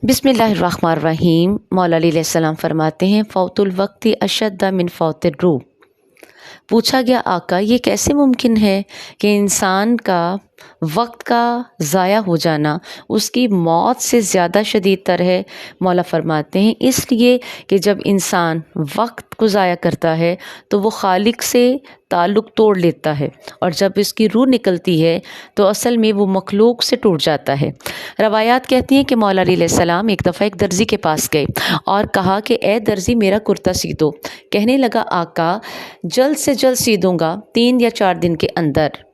बिस्मिल्लाहिर्रहमानिर्रहीम। मौला अली अलैहिस्सलाम फरमाते हैं, फ़ौतुल वक्ति अशद्द मिन फ़ौतिर रूह। पूछा गया, आका ये कैसे मुमकिन है कि इंसान का वक्त का ज़ाया हो जाना उसकी मौत से ज़्यादा शदीद तर है। मौला फरमाते हैं, इसलिए कि जब इंसान वक्त को ज़ाया करता है तो वो खालिक से ताल्लुक़ तोड़ लेता है, और जब इसकी रूह निकलती है तो असल में वो मखलूक से टूट जाता है। रवायात कहती हैं कि मौला अली अलैहिस्सलाम एक दफ़ा एक दर्जी के पास गए और कहा कि ए दर्जी, मेरा कुर्ता सी दो। कहने लगा, आका जल्द से जल्द सी दूँगा, 3 या 4 दिन के अंदर।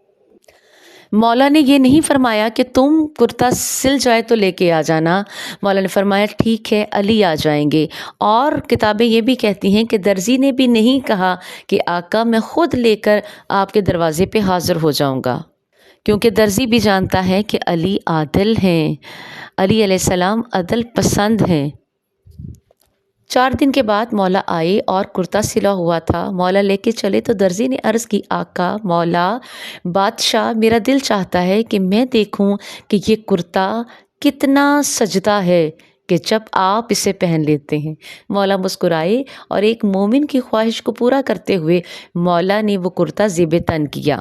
मौला ने ये नहीं फरमाया कि तुम कुर्ता सिल जाए तो लेके आ जाना। मौला ने फरमाया, ठीक है, अली आ जाएंगे। और किताबें ये भी कहती हैं कि दर्जी ने भी नहीं कहा कि आका मैं ख़ुद लेकर आपके दरवाज़े पे हाज़िर हो जाऊँगा, क्योंकि दर्जी भी जानता है कि अली आदिल हैं, अली अलैहिस्सलाम अदल पसंद हैं। 4 दिन के बाद मौला आए और कुर्ता सिला हुआ था। मौला लेके चले तो दर्जी ने अर्ज़ की, आका मौला बादशाह, मेरा दिल चाहता है कि मैं देखूं कि ये कुर्ता कितना सजदा है कि जब आप इसे पहन लेते हैं। मौला मुस्कुराए और एक मोमिन की ख्वाहिश को पूरा करते हुए मौला ने वो कुर्ता ज़ेब तन किया।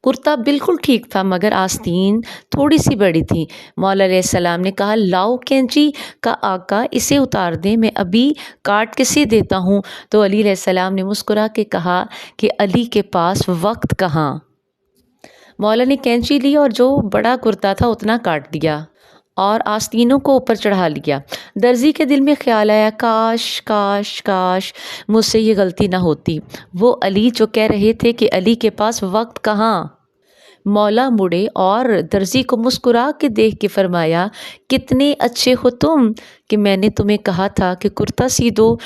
कुर्ता बिल्कुल ठीक था, मगर आस्तीन थोड़ी सी बड़ी थी। मौला अलैहिस्सलाम ने कहा, लाओ कैंची का आका, इसे उतार दे, मैं अभी काट के सी देता हूँ। तो अली अलैहिस्सलाम ने मुस्कुरा के कहा कि अली के पास वक्त कहाँ। मौला ने कैंची ली और जो बड़ा कुर्ता था उतना काट दिया और आस्तीनों को ऊपर चढ़ा लिया। दर्जी के दिल में ख्याल आया, काश काश काश मुझसे ये गलती ना होती। वो अली जो कह रहे थे कि अली के पास वक्त कहाँ। मौला मुड़े और दर्जी को मुस्कुरा के देख के फरमाया, कितने अच्छे हो तुम कि मैंने तुम्हें कहा था कि कुर्ता सी दो,